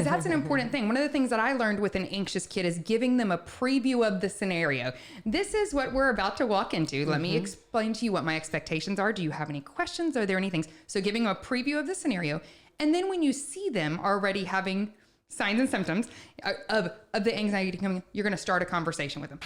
because that's an important thing. One of the things that I learned with an anxious kid is giving them a preview of the scenario. This is what we're about to walk into. Let me explain to you what my expectations are. Do you have any questions? Are there any things? So giving them a preview of the scenario. And then when you see them already having signs and symptoms of the anxiety coming, you're going to start a conversation with them.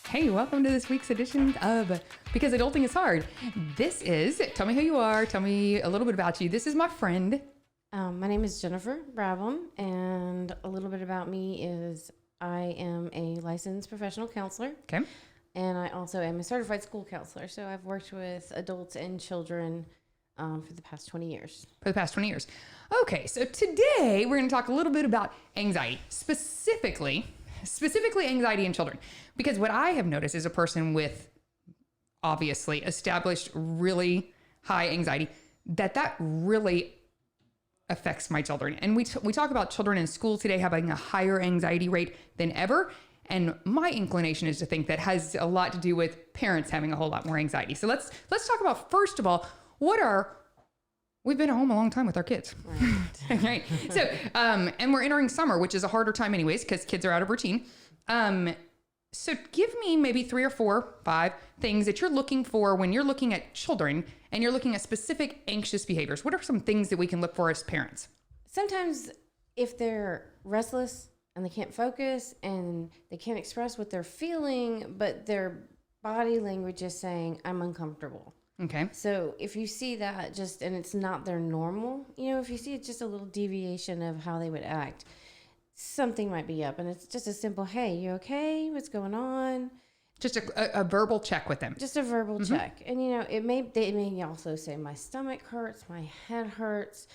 Hey, welcome to this week's edition of Because Adulting is Hard. This is, tell me who you are, tell me a little bit about you. This is my friend. My name is Jennifer Brabham, and a little bit about me is I am a licensed professional counselor. Okay. And I also am a certified school counselor. So I've worked with adults and children for the past 20 years. Okay, so today we're going to talk a little bit about anxiety, specifically anxiety in children. Because what I have noticed is a person with obviously established really high anxiety, that really affects my children. And we talk about children in school today having a higher anxiety rate than ever. And my inclination is to think that has a lot to do with parents having a whole lot more anxiety. So let's talk about, first of all, we've been at home a long time with our kids. Right. Right. So, and we're entering summer, which is a harder time anyways, because kids are out of routine. So give me maybe 3 or 4, 5 things that you're looking for when you're looking at children and you're looking at specific anxious behaviors. What are some things that we can look for as parents? Sometimes if they're restless and they can't focus and they can't express what they're feeling, but their body language is saying, I'm uncomfortable. Okay. So if you see that and it's not their normal, if you see it's just a little deviation of how they would act, something might be up, and it's just a simple, hey, you okay? What's going on? Just a verbal check with them. Just a verbal check. And, they may also say, my stomach hurts, my head hurts,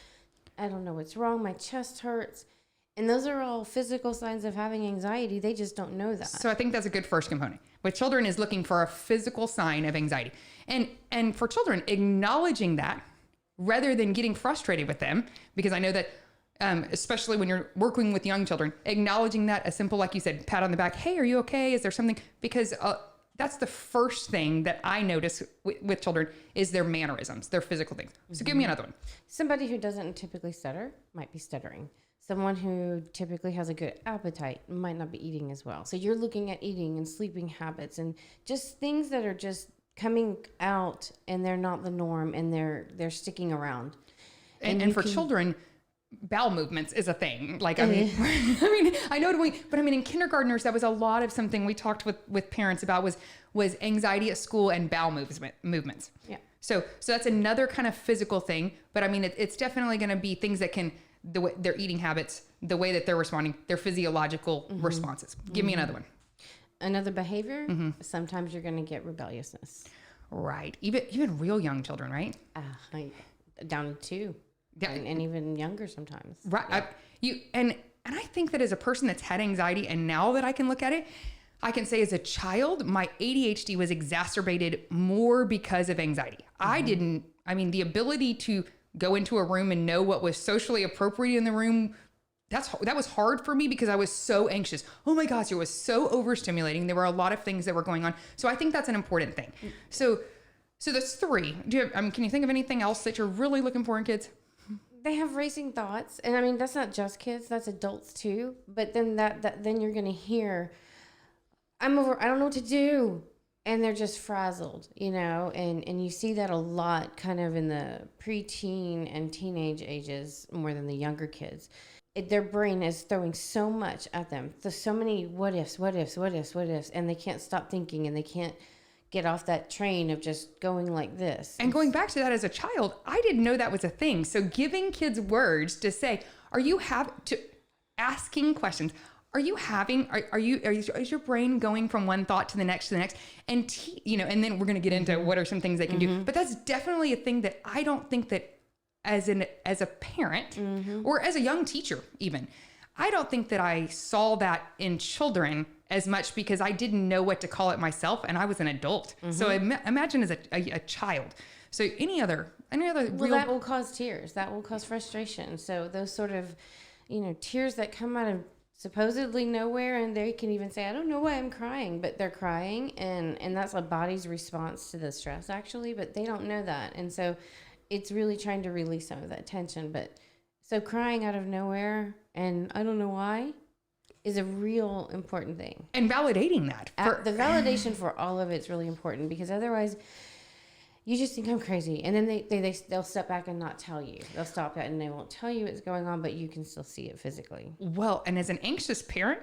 I don't know what's wrong, my chest hurts. And those are all physical signs of having anxiety. They just don't know that. So I think that's a good first component. With children is looking for a physical sign of anxiety. And for children, acknowledging that rather than getting frustrated with them, because I know that especially when you're working with young children, acknowledging that, a simple, like you said, pat on the back, hey, are you okay? Is there something? Because that's the first thing that I notice with children is their mannerisms, their physical things. So give me another one. Somebody who doesn't typically stutter might be stuttering. Someone who typically has a good appetite might not be eating as well. So you're looking at eating and sleeping habits and just things that are just coming out and they're not the norm and they're sticking around. And for children, bowel movements is a thing. Like, I mean, I know, but in kindergartners, that was a lot of something we talked with parents about was anxiety at school and bowel movements. Yeah. So that's another kind of physical thing, but it's definitely going to be things that can, the way their eating habits, the way that they're responding, their physiological responses. Give me another one. Another behavior, sometimes you're going to get rebelliousness. Right. Even real young children, right? Down to 2. Yeah. And even younger sometimes. Right. Yeah. And I think that as a person that's had anxiety, and now that I can look at it, I can say as a child, my ADHD was exacerbated more because of anxiety. The ability to go into a room and know what was socially appropriate in the room, that was hard for me because I was so anxious. Oh my gosh, it was so overstimulating. There were a lot of things that were going on. So I think that's an important thing. So that's 3. Can you think of anything else that you're really looking for in kids? They have racing thoughts, and that's not just kids; that's adults too. But then then you're gonna hear, I don't know what to do, and they're just frazzled, and you see that a lot, kind of in the preteen and teenage ages more than the younger kids. Their brain is throwing so much at them. There's so many what ifs, and they can't stop thinking, and they can't get off that train of just going like this. And going back to that as a child, I didn't know that was a thing. So giving kids words to say, asking questions, is your brain going from one thought to the next, and and then we're going to get into what are some things they can do. But that's definitely a thing that I don't think that as a parent or as a young teacher, even, I don't think that I saw that in children as much because I didn't know what to call it myself, and I was an adult. So imagine as a child. So any other well, that will cause tears. That will cause frustration. So those sort of, tears that come out of supposedly nowhere, and they can even say, I don't know why I'm crying, but they're crying, and that's a body's response to the stress, actually, but they don't know that. And so it's really trying to release some of that tension. But so crying out of nowhere, and I don't know why, is a real important thing. And validating that. The validation for all of it's really important, because otherwise you just think I'm crazy. And then they'll step back and not tell you. They'll stop that and they won't tell you what's going on, but you can still see it physically. Well, and as an anxious parent,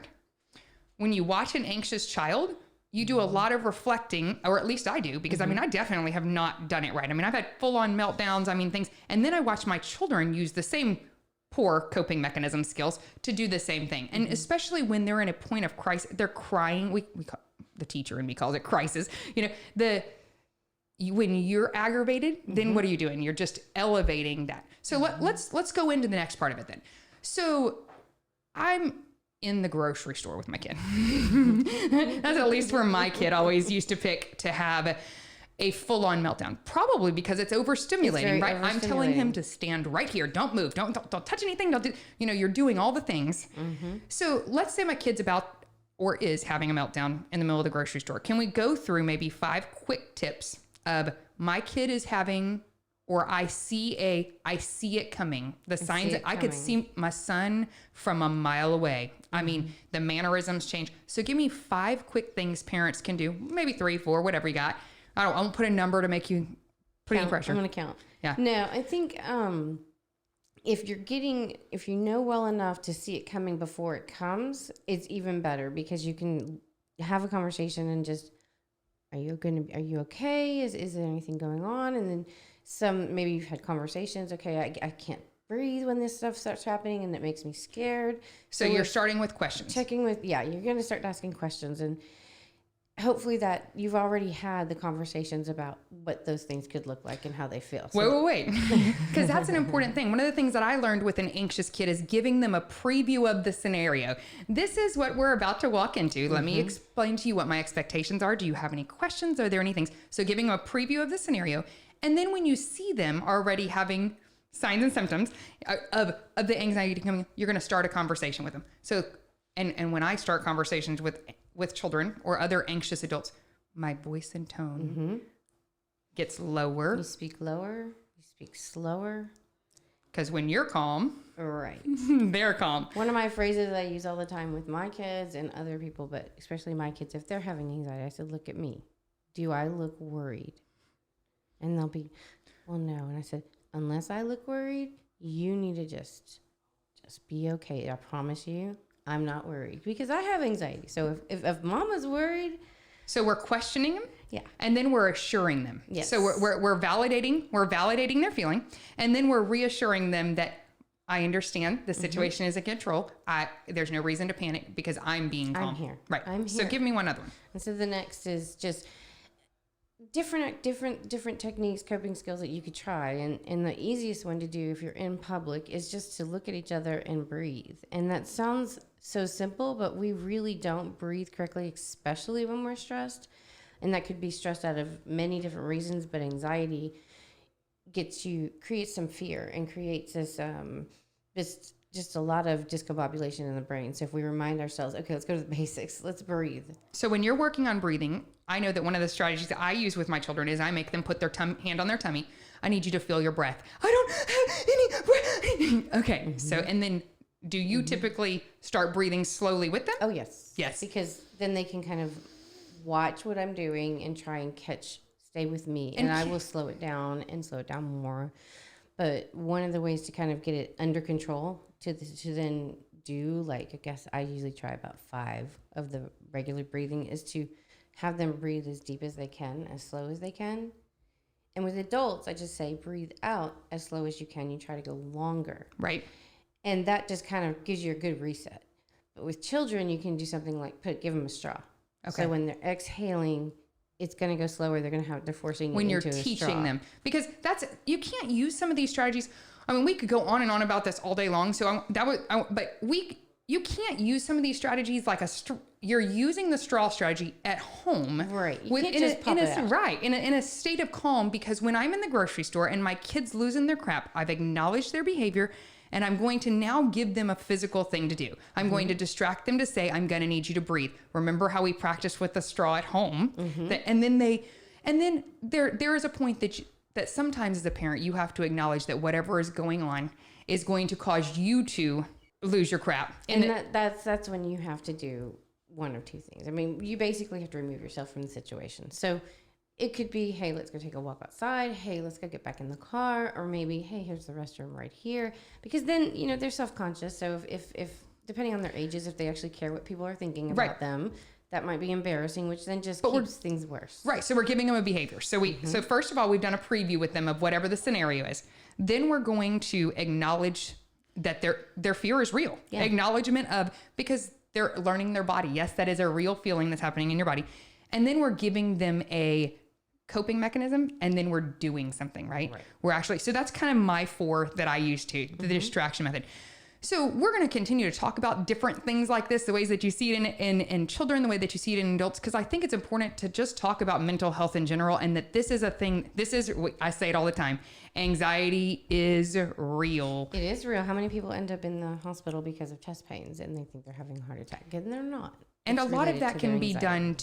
when you watch an anxious child, you do a lot of reflecting, or at least I do, because I mean, I definitely have not done it right. I mean, I've had full-on meltdowns, things. And then I watch my children use the same poor coping mechanism skills to do the same thing. And especially when they're in a point of crisis, they're crying. We call, the teacher in me calls it crisis. When you're aggravated, then what are you doing? You're just elevating that. So let's go into the next part of it then. So I'm in the grocery store with my kid. That's at least where my kid always used to pick to have a full-on meltdown, probably because it's overstimulating, right? I'm telling him to stand right here. Don't move. Don't touch anything. Don't do, you're doing all the things. So let's say my kid's about or is having a meltdown in the middle of the grocery store. Can we go through maybe 5 quick tips of my kid is having, or I see it coming. The signs that I could see my son from a mile away. I mean, the mannerisms change. So give me 5 quick things parents can do, maybe 3, 4, whatever you got. I won't put a number to make you put any pressure. I'm going to count. Yeah. No, I think if you know well enough to see it coming before it comes, it's even better, because you can have a conversation and just, are you okay? Is there anything going on? And then maybe you've had conversations. Okay, I can't breathe when this stuff starts happening and it makes me scared. So you're starting with questions. You're going to start asking questions, and hopefully that you've already had the conversations about what those things could look like and how they feel. So wait. Because that's an important thing. One of the things that I learned with an anxious kid is giving them a preview of the scenario. This is what we're about to walk into. Let me explain to you what my expectations are. Do you have any questions? Are there any things? So giving them a preview of the scenario. And then when you see them already having signs and symptoms of the anxiety coming, you're going to start a conversation with them. So, and when I start conversations with children or other anxious adults, my voice and tone gets lower. You speak lower, you speak slower. Because when you're calm, right, they're calm. One of my phrases I use all the time with my kids and other people, but especially my kids, if they're having anxiety, I said, look at me. Do I look worried? And they'll be, well, no. And I said, unless I look worried, you need to just be okay. I promise you, I'm not worried, because I have anxiety. So if mama's worried. So we're questioning them. Yeah. And then we're assuring them. Yes. So we're validating their feeling. And then we're reassuring them that I understand the situation is in control. There's no reason to panic because I'm being calm. I'm here. Right. I'm here. So give me one other one. And so the next is just different techniques, coping skills that you could try. And the easiest one to do if you're in public is just to look at each other and breathe. And that sounds so simple, but we really don't breathe correctly, especially when we're stressed. And that could be stressed out of many different reasons, but anxiety creates some fear and creates this just a lot of discombobulation in the brain. So if we remind ourselves, okay, let's go to the basics, let's breathe. So when you're working on breathing, I know that one of the strategies that I use with my children is I make them put their hand on their tummy. I need you to feel your breath. I don't have any breath. Okay. So, and then do you typically start breathing slowly with them? Oh, yes. Yes. Because then they can kind of watch what I'm doing and try and stay with me. And I will slow it down more. But one of the ways to kind of get it under control to then do, like, I guess I usually try about 5 of the regular breathing, is to have them breathe as deep as they can, as slow as they can. And with adults, I just say breathe out as slow as you can. You try to go longer. Right. And that just kind of gives you a good reset. But with children, you can do something like give them a straw. Okay. So when they're exhaling, it's going to go slower. They're forcing when you're teaching them, because you can't use some of these strategies. I mean, we could go on and on about this all day long. So you can't use some of these strategies like you're using the straw strategy at home. Right. You can't just pop it out. Right. In a state of calm, because when I'm in the grocery store and my kid's losing their crap, I've acknowledged their behavior And I'm going to now give them a physical thing to do. I'm going to distract them to say, I'm going to need you to breathe. Remember how we practiced with the straw at home? And then there is a point that sometimes as a parent, you have to acknowledge that whatever is going on is going to cause you to lose your crap. And that's when you have to do one of two things. I mean, you basically have to remove yourself from the situation. So it could be, hey, let's go take a walk outside. Hey, let's go get back in the car. Or maybe, hey, here's the restroom right here. Because then, they're self-conscious. So if depending on their ages, if they actually care what people are thinking about them, that might be embarrassing, which then just keeps things worse. Right. So we're giving them a behavior. So so first of all, we've done a preview with them of whatever the scenario is. Then we're going to acknowledge that their fear is real. Yeah. Acknowledgement of, because they're learning their body. Yes, that is a real feeling that's happening in your body. And then we're giving them a coping mechanism, and then we're doing something, right? We're actually, so that's kind of my 4 that I use too, the distraction method. So we're going to continue to talk about different things like this, the ways that you see it in children, the way that you see it in adults, because I think it's important to just talk about mental health in general, and that this is a thing. I say it all the time. Anxiety is real. It is real. How many people end up in the hospital because of chest pains and they think they're having a heart attack, and they're not? And a lot of that can be done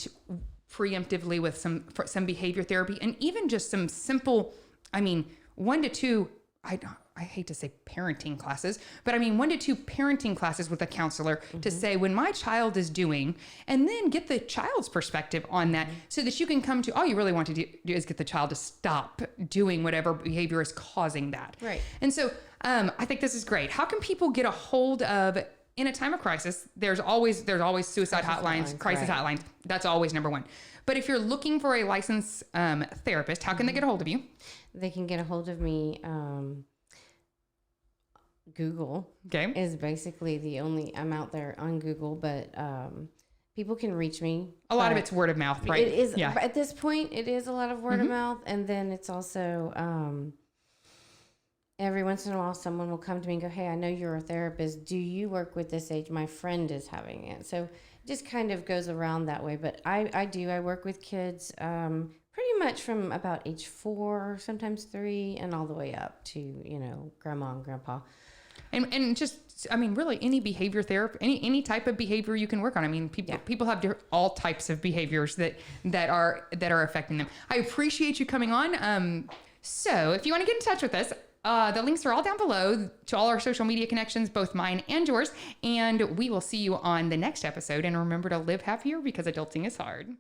preemptively with some behavior therapy, and even just some simple, 1 to 2, I hate to say parenting classes, but 1 to 2 parenting classes with a counselor to say when my child is doing, and then get the child's perspective on that, so that you can come to, all you really want to do is get the child to stop doing whatever behavior is causing that. Right. And so I think this is great. How can people get a hold of, in a time of crisis, there's always suicide hotlines, crisis hotlines. That's always number 1. But if you're looking for a licensed therapist, how can they get a hold of you? They can get a hold of me. Google is basically the only, I'm out there on Google, but people can reach me. A lot of it's word of mouth, right? It is. Yeah. At this point, it is a lot of word of mouth. And then it's also, every once in a while, someone will come to me and go, hey, I know you're a therapist. Do you work with this age? My friend is having it. So it just kind of goes around that way. But I do. I work with kids pretty much from about age 4, sometimes 3, and all the way up to, grandma and grandpa. And just, really any behavior therapy, any type of behavior you can work on. People have all types of behaviors that are affecting them. I appreciate you coming on. So if you want to get in touch with us, the links are all down below to all our social media connections, both mine and yours. And we will see you on the next episode. And remember to live happier, because adulting is hard.